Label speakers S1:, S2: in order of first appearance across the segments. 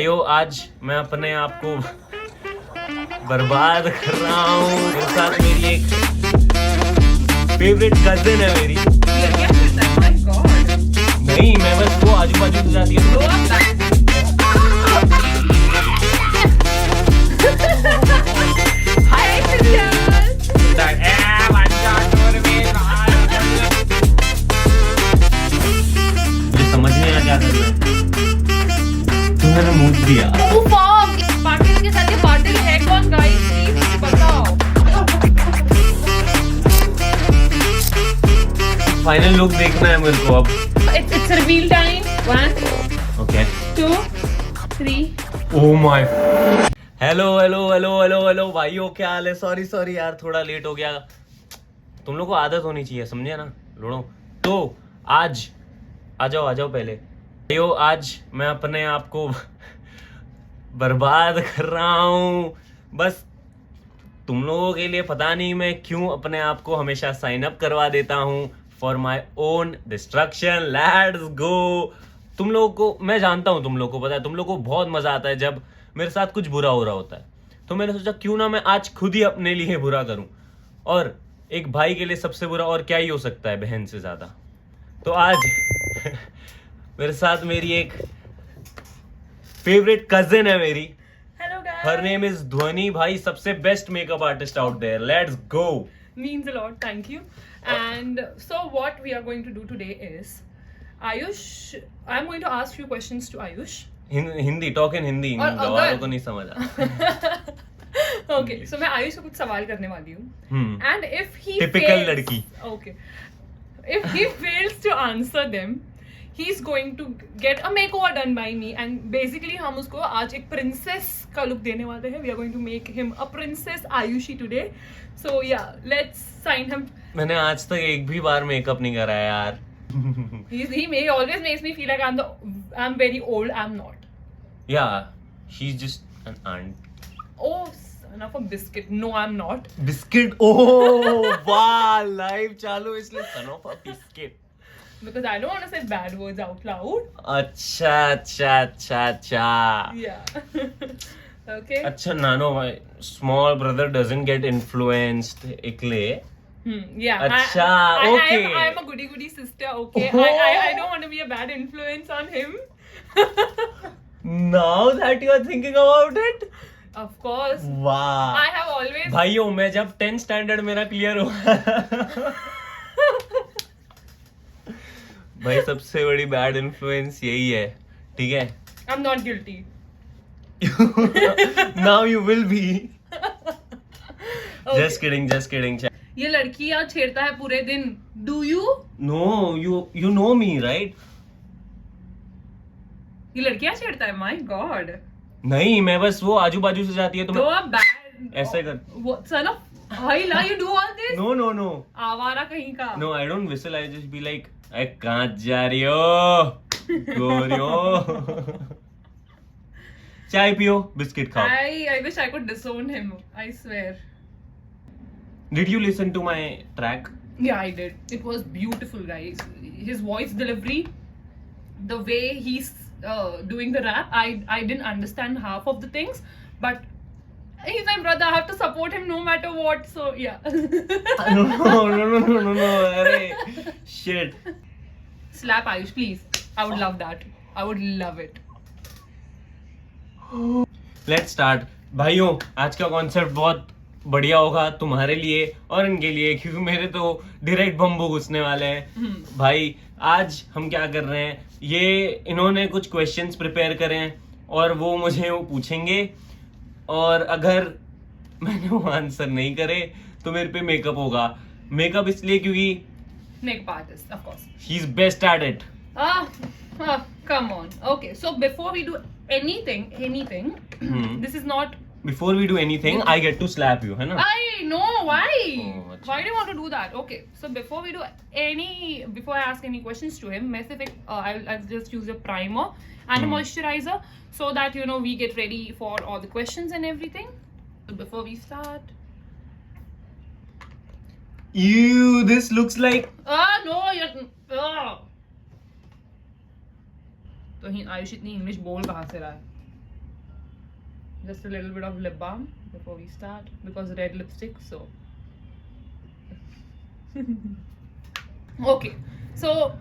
S1: यो आज मैं अपने आप को बर्बाद कर रहा हूँ। मेरे साथ मेरी एक फेवरेट कजिन है मेरी। नहीं, मैं बस वो आजू बाजू से जाती है। समझ नहीं आ क्या करना है। तुमने मूड दिया।
S2: पाटिल के साथ ये पाटिल है कौन गाइस, प्लीज बताओ।
S1: फाइनल लुक देखना है मेरे को अब।
S2: It's reveal time. 1
S1: okay
S2: 2 3
S1: oh my. Hello भाइयों, क्या हाल है? सॉरी यार, थोड़ा लेट हो गया। तुम लोग को आदत होनी चाहिए, समझे ना लोड़ो। तो आज आ जाओ पहले। भाइयों आज मैं अपने आप को बर्बाद कर रहा हूँ। बस तुम लोगों के लिए पता नहीं मैं क्यों अपने आप को हमेशा साइन अप करवा देता हूँ for my own destruction. Let's go. तुम लोगों को मैं जानता हूँ, तुम लोगों को पता है, तुम लोगों को बहुत मजा आता है जब मेरे साथ कुछ बुरा हो रहा होता है। तो मैंने सोचा क्यों ना मैं आज खुद ही अपने लिए बुरा करूं। और एक भाई के लिए सबसे बुरा और क्या ही हो सकता है बहन से ज्यादा। तो आज मेरे साथ मेरी एक फेवरेट कजिन है मेरी।
S2: Hello guys.
S1: Her name is Dhwani. भाई सबसे best makeup artist out there. Let's go.
S2: Means a lot, thank you. And so what we are going to do today is Ayush, I'm going to ask few questions to Ayush.
S1: Hindi talk in Hindi.
S2: और
S1: गवारों को नहीं समझ आता।
S2: Okay, so मैं आयुष को कुछ सवाल करने वाली हूँ। And if he
S1: typical
S2: fails,
S1: लड़की।
S2: okay, if he fails to answer them, he's going to get a makeover done by me. And basically हम उसको आज एक princess का look देने वाले हैं. We are going to make him a princess Ayushi today. So yeah, let's sign him.
S1: मैंने आज तक एक भी बार मेकअप नहीं करा यार।
S2: He always makes me feel like I'm very old. I'm not.
S1: Yeah, she's just an aunt.
S2: Oh, son of a biscuit. No, I'm not.
S1: Biscuit. Oh वाह, live चालू इसलिए son of a biscuit.
S2: Because I don't want to say bad words out loud.
S1: अच्छा।
S2: Yeah. Okay.
S1: अच्छा नानो भाई, small brother doesn't get influenced इकले।
S2: Yeah.
S1: अच्छा, okay.
S2: I'm a goody sister. Okay.
S1: Oh.
S2: I don't want to be a bad influence on him.
S1: Now that you are thinking about it,
S2: Of course.
S1: वाह।
S2: I have always.
S1: भाइयों मैं जब 10th standard मेरा clear हुआ भाई सबसे बड़ी bad influence यही है, ठीक है।
S2: I'm not guilty.
S1: Now you will be.
S2: Okay.
S1: Just kidding.
S2: ये लड़कियां छेड़ता है पूरे दिन. Do you?
S1: No, you know me, right?
S2: ये लड़कियां छेड़ता है. My God.
S1: नहीं, मैं बस वो आजू बाजू से जाती है तो
S2: Go
S1: मैं
S2: a bad.
S1: ऐसे कर।
S2: What son of? Haila, you do all this?
S1: No.
S2: आवारा कहीं का.
S1: No, I don't whistle. I just be like, "ऐ कहाँ जा रही हो? गोरियो." चाय पियो, बिस्किट खाओ।
S2: I wish I could disown him. I swear.
S1: Did you listen to my track?
S2: Yeah, I did. It was beautiful, guys. His voice delivery, the way he's doing the rap, I didn't understand half of the things, but he's my brother. I have to support him no matter what. So yeah.
S1: No. Arey, shit.
S2: Slap Ayush, please. I would love that. I would love it.
S1: Let's start. भाइयों आज का concept बहुत बढ़िया होगा तुम्हारे लिए और इनके लिए, क्योंकि मेरे तो डायरेक्ट बम्बू घुसने वाले हैं। भाई आज हम क्या कर रहे हैं, ये इन्होंने कुछ क्वेश्चंस प्रिपेयर करे हैं और वो मुझे वो पूछेंगे, और अगर मैंने वो आंसर नहीं करे तो मेरे पे मेकअप होगा। मेकअप इसलिए क्योंकि
S2: Makeup artist, of course.
S1: He is best at it.
S2: Come on. Okay, so before we do anything, this is not.
S1: Before we do anything, I get to slap you, है ना?
S2: I know why.
S1: Oh, अच्छा.
S2: Why do you want to do that? Okay, so before I ask any questions to him, मैं सिर्फ I'll just use a primer and a moisturizer so that we get ready for all the questions and everything. So before we start.
S1: Ew, this looks like.
S2: No, you're. तो ही आयुष इतनी English बोल कहाँ से रहा है? Just a little bit of lip balm before we start because red lipstick. So okay. So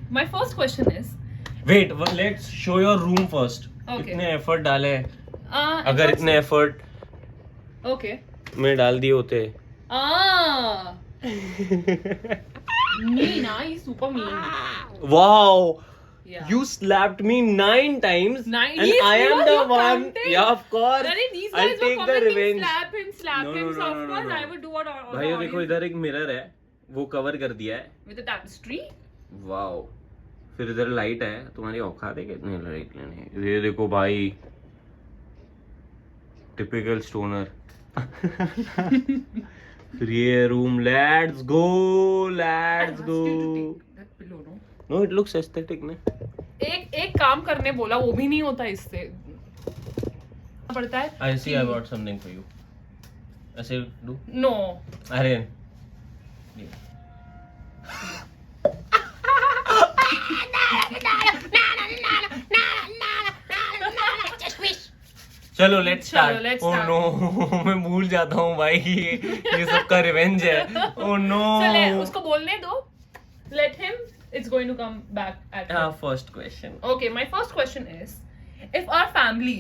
S2: my first question is.
S1: Wait, let's show your room first.
S2: Okay.
S1: कितने effort डाले हैं? अगर
S2: efforts-
S1: इतने एफर्ट
S2: Okay.
S1: में डाल दिए होते
S2: Ah. Mean, he's super mean.
S1: wow
S2: Yeah.
S1: you slapped me 9 times
S2: 9
S1: and I am the
S2: you're
S1: one
S2: counting.
S1: yeah of course
S2: Arey, these
S1: I'll
S2: guys were
S1: take the
S2: commenting
S1: revenge
S2: slap him,
S1: No,
S2: so
S1: no,
S2: of
S1: no,
S2: course
S1: no.
S2: I would do what all
S1: भाई ये देखो इधर एक mirror है वो cover कर दिया है
S2: with a tapestry.
S1: वाओ फिर इधर लाइट है तुम्हारी औकात है कितनी लाइट लेने ये देखो भाई टिपिकल स्टोनर फिर ये room let's go
S2: I asked you to take that pillow, no?
S1: No it looks aesthetic ना
S2: एक काम करने बोला वो भी नहीं होता इससे पड़ता है
S1: I see I got something for you ऐसे डू
S2: नो
S1: अरे चलो let's start
S2: let's
S1: oh
S2: start.
S1: No मैं भूल जाता हूँ भाई ये सबका रिवेंज है ओह नो
S2: चले उसको बोलने दो let him it's going to come back at him.
S1: First question
S2: Okay, my first question is if our family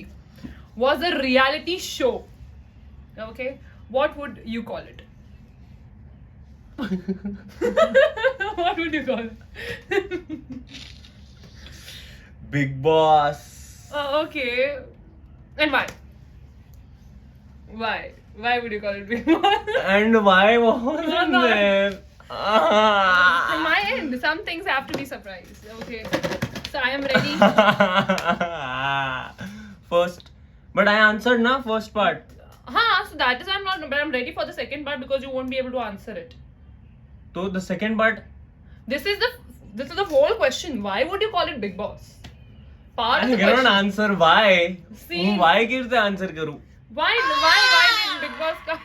S2: was a reality show, okay, what would you call it? What would you call it?
S1: Big boss
S2: Okay. And why? Why would you call it Big Boss?
S1: And why was
S2: No, no.
S1: There
S2: From my end, some things have to be surprised. Okay. So I am ready.
S1: first but I answered na first part
S2: So that is why but I'm ready for the second part because you won't be able to answer it.
S1: so the second part
S2: This is the whole question. Why would you call it Big Boss? Part
S1: I
S2: of the
S1: cannot
S2: question.
S1: answer why
S2: See.
S1: why कैसे answer करूं
S2: Why did Big Boss come?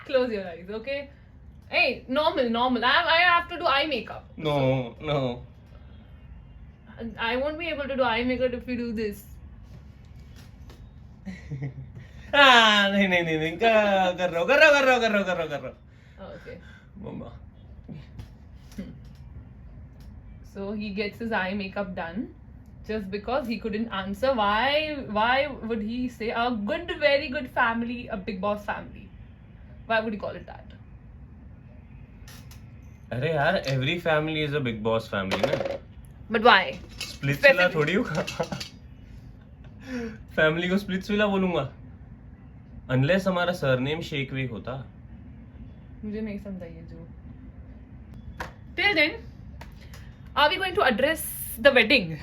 S2: Close your eyes, okay? Hey, normal. I have to do eye makeup.
S1: no
S2: I won't be able to do eye makeup if you do this.
S1: नहीं कर रहा
S2: Okay.
S1: Mamma
S2: So he gets his eye makeup done just because he couldn't answer why would he say a very good family, a Big Boss family? Why would he call it that?
S1: अरे यार every family is a big boss family ना
S2: But why?
S1: Splits villa थोड़ी होगा family को splits villa बोलूंगा unless हमारा surname Sheikh वेक होता
S2: मुझे नहीं समझा ये जो. Till then, are we going to address the wedding?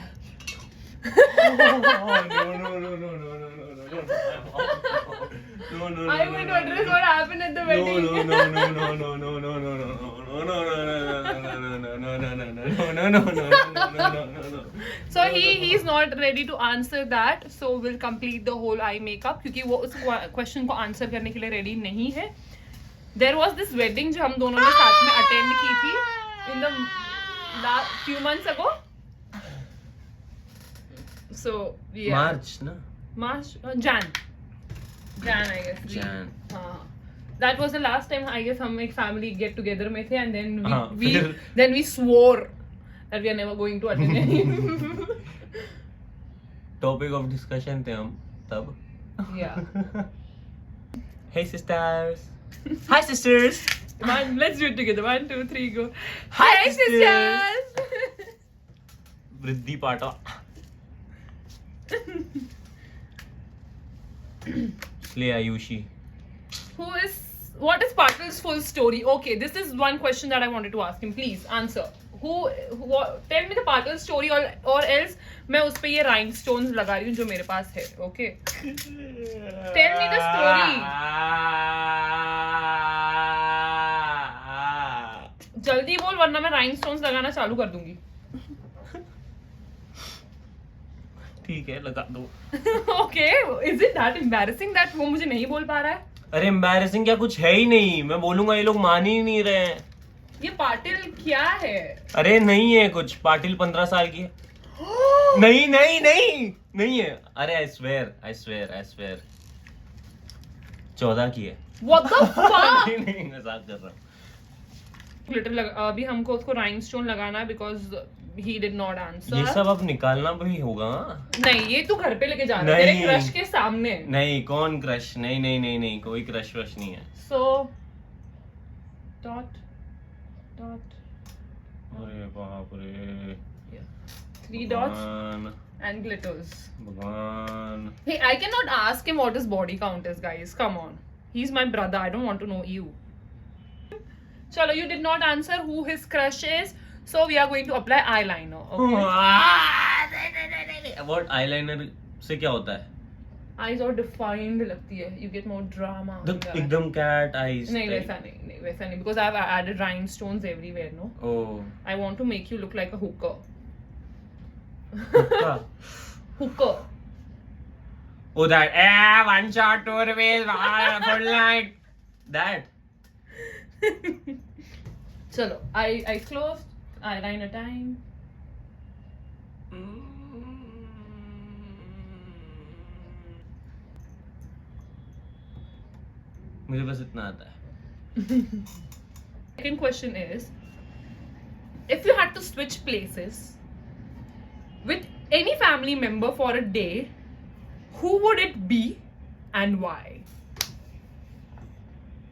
S2: Are you going to address what happened at the wedding? So he's not ready to answer that. So we'll complete the whole eye makeup क्योंकि वो उस question को answer करने के लिए ready नहीं है. There was this wedding जो हम दोनों ने साथ में attend की थी in the last few months ago. So yeah.
S1: मार्च ना
S2: March, Jan, I guess.
S1: Jan.
S2: हाँ. That was the last time I guess हम एक family get together में थे and then
S1: हाँ, फिर-
S2: then we swore that we are never going to attend any.
S1: Topic of discussion थे हम तब
S2: Yeah.
S1: Hey sisters. Hi sisters.
S2: Come on, let's do it together. 1, 2, 3, go.
S1: Hi,
S2: Hi, sisters.
S1: वृद्धि पाटा इसलिए Ayushi
S2: What is Patil's full story? Okay, this is one question that I wanted to ask him. Please answer. Tell me the Patil story or else मैं उस पे ये rhinestones लगा रही हूँ जो मेरे पास है. Okay. Tell me the story. जल्दी बोल वरना मैं rhinestones लगाना चालू कर दूंगी.
S1: ठीक है लगा दो
S2: Okay, is it that embarrassing that वो मुझे नहीं बोल पा रहा है?
S1: अरे एम्बैरेसिंग क्या कुछ है ही नहीं मैं बोलूंगा ये लोग मान ही नहीं रहे हैं
S2: ये पाटिल क्या है?
S1: अरे नहीं है कुछ पाटिल 15 साल की है नहीं नहीं नहीं नहीं है, अरे आई स्वेयर 14 की है।
S2: What the fuck?
S1: नहीं नहीं, मजाक कर रहा हूँ।
S2: glitter अभी हमको उसको rhinestone लगाना है because he did not answer.
S1: ये सब अब निकालना भी होगा।
S2: नहीं, ये तू घर पे लेके जा रहा है तेरे
S1: नहीं।
S2: क्रश के सामने.
S1: नहीं, कौन क्रश? नहीं नहीं नहीं नहीं, कोई क्रश वश नहीं है।
S2: So dot.
S1: अरे बाप रे,
S2: 3 dots
S1: भगवान
S2: and glitters.
S1: भगवान।
S2: Hey, I cannot ask him what his body count is, guys. Come on. He's my brother. I don't want to know you. Chalo, you did not answer who his crush is. So we are going to apply eyeliner. Okay.
S1: What eyeliner से क्या होता है?
S2: Eyes और defined लगती है. You get more drama. on the
S1: एकदम cat eyes।
S2: नहीं वैसा नहीं because I've added rhinestones everywhere, no?
S1: Oh,
S2: I want to make you look like a hooker.
S1: हुक्का।
S2: Hooker.
S1: Oh, that 1 shot 2 reveals full night. That.
S2: Chalo, I closed. Eyeliner time.
S1: मुझे बस इतना आता है।
S2: Second question is, if you had to switch places with any family member for a day, who would it be and why?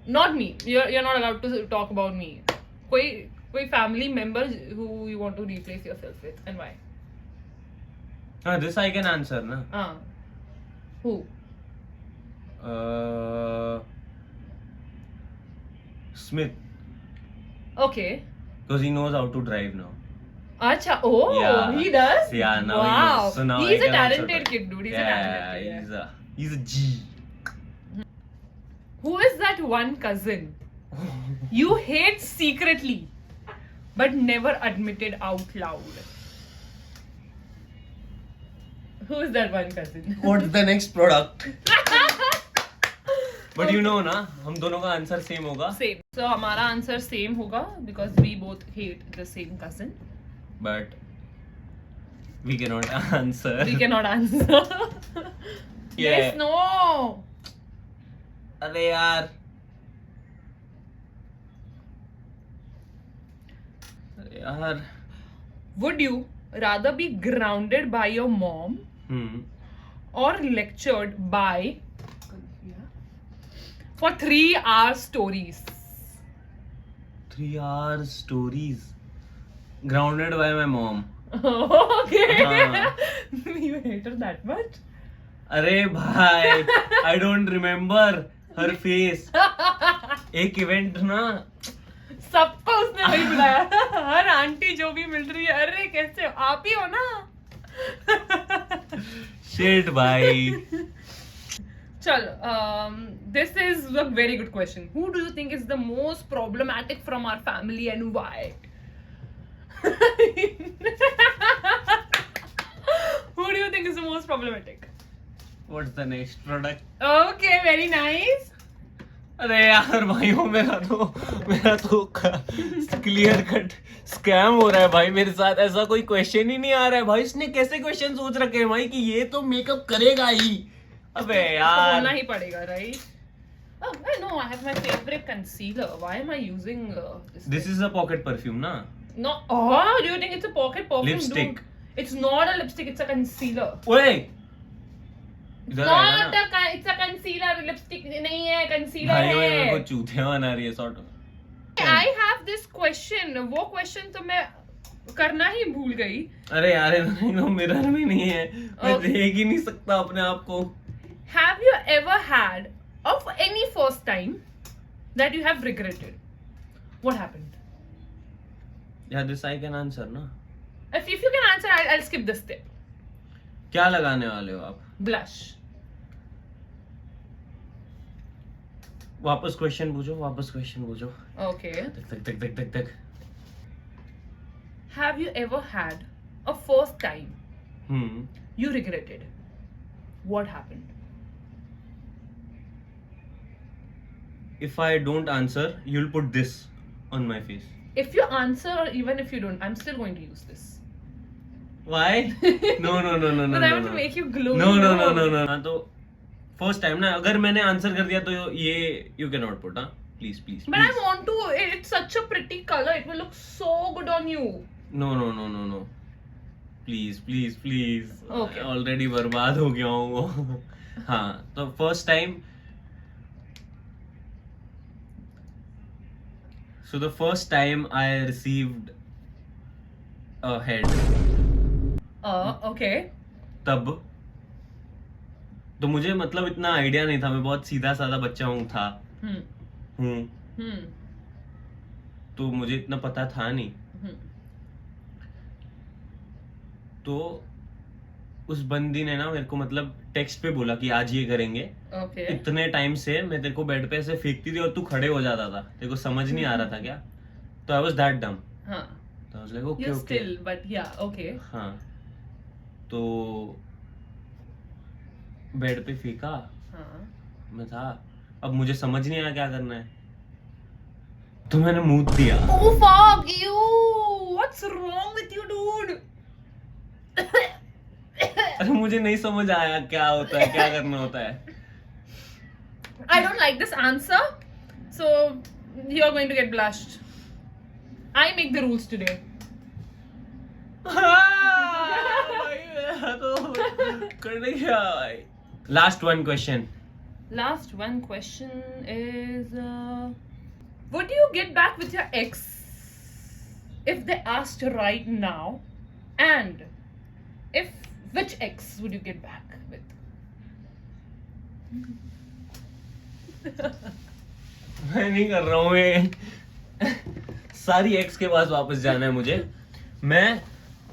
S2: Not me. You're not allowed to talk about me. कोई family member who you want to replace yourself with and why?
S1: This I can answer ना।
S2: Who?
S1: Smith,
S2: Okay.
S1: because he knows how to drive now.
S2: Acha. Oh,
S1: Yeah.
S2: he does.
S1: Yeah, now he
S2: wow.
S1: knows. So now
S2: he's
S1: I
S2: a
S1: can also
S2: talented
S1: drive.
S2: kid, dude. He's a
S1: Yeah,
S2: talented kid.
S1: he's a G.
S2: Who is that one cousin you hate secretly but never admitted out loud? Who is that one cousin?
S1: What's the next product? But you know ना, हम दोनों का answer same होगा।
S2: Same. So हमारा answer same होगा because we both hate the same cousin.
S1: But we cannot answer.
S2: We cannot answer.
S1: Yeah.
S2: Yes, no.
S1: अरे यार,
S2: Would you rather be grounded by your mom or lectured by for 3 hours stories?
S1: 3 hours stories. Grounded by my mom.
S2: Okay.
S1: हाँ.
S2: You hate her that much?
S1: अरे भाई, I don't remember her face. एक event ना,
S2: सबको उसने वही बुलाया. हर aunty जो भी मिल रही है, अरे कैसे हो? आप ही हो ना?
S1: shit भाई.
S2: Chal, this is a very good question. Who do you think is the most problematic from our family and why? Who do you think is the most problematic?
S1: What's the next product?
S2: Okay, very nice.
S1: अरे यार भाइयों, मेरा तो clear cut scam हो रहा है भाई मेरे साथ. ऐसा कोई क्वेश्चन ही नहीं आ रहा है भाई. इसने कैसे क्वेश्चन सोच रखे हैं भाई कि ये तो मेकअप करेगा ही. अबे यार,
S2: होना ही पड़ेगा, right? Oh, no, I have my favorite concealer. Why am I using
S1: this is a pocket perfume ना.
S2: No. Oh, do you think it's a pocket perfume?
S1: Lipstick.
S2: Dude? It's not a lipstick. It's a concealer.
S1: ओए, इधर आएगा
S2: Not
S1: ना.
S2: it's a concealer. Lipstick नहीं है, concealer
S1: भाइयों ये मेरे को
S2: है.
S1: चूतिया बना रही है sort of.
S2: I have this question. वो question तो मैं करना ही भूल गई.
S1: अरे यार, मिरर में नहीं है, मैं
S2: Okay.
S1: देख ही नहीं सकता अपने आप को.
S2: Have you ever had of any first time that you have regretted? What happened?
S1: Yeah, this I can answer ना.
S2: If you can answer, I'll skip this step.
S1: क्या लगाने वाले हो आप?
S2: Blush.
S1: वापस क्वेश्चन पूछो.
S2: Okay.
S1: तक.
S2: Have you ever had a first time
S1: Hmm.
S2: you regretted? What happened?
S1: If I don't answer, you'll put this on my face.
S2: If you answer or even if you don't, I'm still going to use this.
S1: Why? No.
S2: But I want to make you glow.
S1: No. हाँ तो first time ना, अगर मैंने answer कर दिया तो ये you can not put, हाँ please please.
S2: But I want to. It's such a pretty color. It will look so good on you.
S1: No. Please.
S2: Okay.
S1: Already बर्बाद हो गया हूँ. हाँ तो first time. So the first time I received a head,
S2: Okay.
S1: तब तो मुझे मतलब इतना आइडिया नहीं था, मैं बहुत सीधा साधा बच्चा था.
S2: Hmm.
S1: तो मुझे इतना पता था नहीं. तो उस बंदी ने ना मेरे को मतलब टेक्स्ट पे बोला कि आज ये करेंगे.
S2: Okay.
S1: इतने टाइम से मैं तेरे को बेड पे ऐसे फेंकती थी और तू खड़े हो जाता था. तेरे को समझ नहीं आ रहा था क्या? तो आई वाज दैट डम.
S2: हाँ.
S1: तो I was like okay.
S2: You're still, but yeah, okay.
S1: हाँ तो बेड पे फेंका
S2: हाँ.
S1: मैं था. अब मुझे समझ नहीं आया क्या करना है, तो मैंने मूत दिया.
S2: Oh fuck you! What's wrong with you, dude?
S1: अरे मुझे नहीं समझ आया क्या होता है, क्या करना होता है.
S2: I don't like this answer, so you're going to get blushed. I make the rules today.
S1: तो करने क्या भाई. Last one question.
S2: Last one question is, would you get back with your ex if they asked right now? And which ex would you get back with?
S1: मैं नहीं कर रहा हूँ ये. सारी एक्स के पास वापस जाना है मुझे. मैं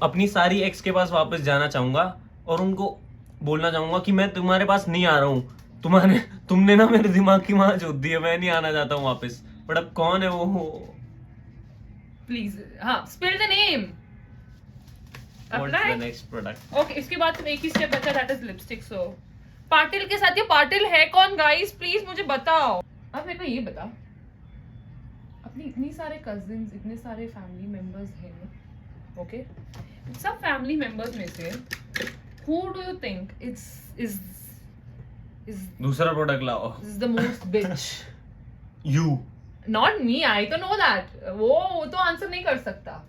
S1: अपनी सारी एक्स के पास वापस जाना चाहूंगा और उनको बोलना चाहूंगा कि मैं तुम्हारे पास नहीं आ रहा हूँ. तुमने ना मेरे दिमाग की माँ जोत दी है, मैं नहीं आना चाहता हूँ वापस. बट अब कौन है वो?
S2: Please, हाँ, spill the name. अपना है?
S1: Next product.
S2: Okay, इसके बाद तुम एक ही स्टेप बचा, that is lipstick. So Patil के साथ, ये पाटिल है कौन गाइस? प्लीज मुझे बताओ. अब मेरे को ये बता, अपनी इतनी सारे कजिन्स, इतने सारे फैमिली मेंबर्स हैं, ओके, सब फैमिली मेंबर्स में से who do you think is
S1: दूसरा प्रोडक्ट लाओ.
S2: the most bitch?
S1: You.
S2: Not me, I तो know that. वो तो आंसर नहीं कर सकता.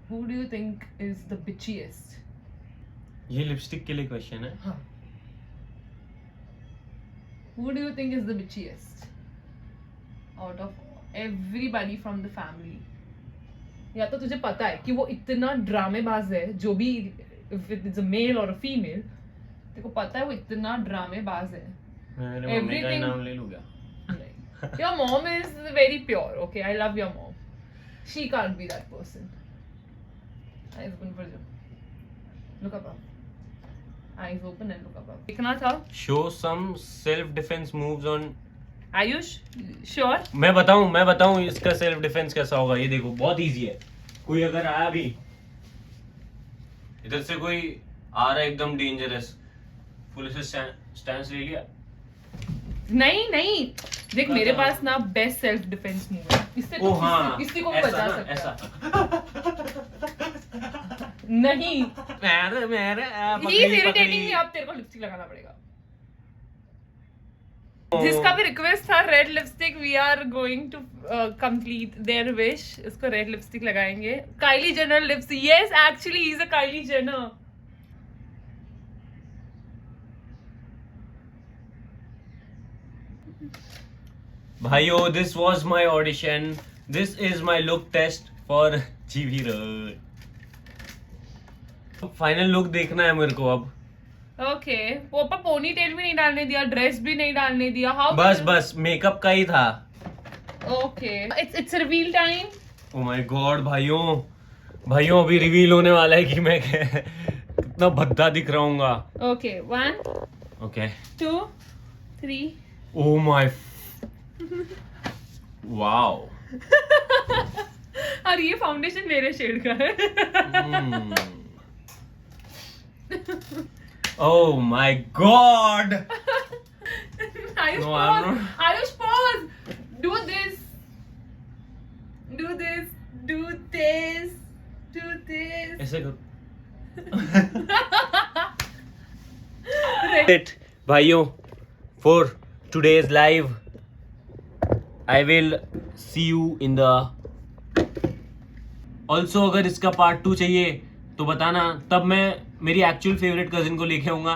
S2: Who do you think is the bitchiest?
S1: ये लिपस्टिक के लिए क्वेश्चन है.
S2: हाँ. Who do you think is the bitchiest out of everybody from the family? या तो तुझे पता है कि वो इतना ड्रामेबाज है, जो भी, if it is a male or a female, तेरे को पता है वो इतना ड्रामेबाज है.
S1: मेरे मम्मी का ही नाम ले लूँगा.
S2: Your mom is very pure. Okay, I love your mom. She can't be that person. Eyes open for you. Look above. Eyes open and look above. देखना था.
S1: Show some self defense moves on.
S2: Ayush, sure?
S1: मैं बताऊं इसका self defence कैसा होगा. ये देखो बहुत इजी है. कोई अगर आया भी इधर से, कोई आ रहा है एकदम डेंजरस, पुलिस से स्टैंड ले लिया.
S2: नहीं देख, मेरे पास ना बेस्ट सेल्फ डिफेंस मूव है. इससे तो किसी को भी बचा सकता
S1: ऐसा.
S2: नहीं,
S1: मेरे
S2: ही इज इरिटेटिंग मी. अब तेरे को लिपस्टिक लगाना पड़ेगा. जिसका भी रिक्वेस्ट था red lipstick, we are going to complete there wish. इसको रेड लिपस्टिक लगाएंगे. Kylie Jenner lips. Yes, actually he is a Kylie Jenner.
S1: भाइयों, this was my audition. This is my look test for GV Road. Final look देखना है मेरे को अब.
S2: Okay, वो पर पोनी टेल भी नहीं डालने दिया, ड्रेस भी नहीं डालने दिया. हाउ?
S1: बस मेकअप का ही था.
S2: Okay, it's reveal time.
S1: Oh my God भाइयों अभी रिवील होने वाला है कि मैं कितना भद्दा दिख रहा हूँगा.
S2: Okay, 1
S1: okay
S2: 2 3.
S1: Oh my wow.
S2: और ये फाउंडेशन मेरे शेड का है.
S1: Oh my god!
S2: Ayush,
S1: No,
S2: pause.
S1: I'm not.
S2: Ayush, pause. Do this. Do this. Do this. Do this.
S1: ऐसे कर. It, भाइयों, for today's live, I will see you in the. Also, अगर इसका part 2 चाहिए तो बताना, तब मैं मेरी एक्चुअल फेवरेट कजिन को लेके आऊंगा.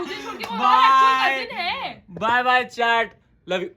S2: मुझे छोड़ के वो और actual cousin है.
S1: Bye bye chat, love you.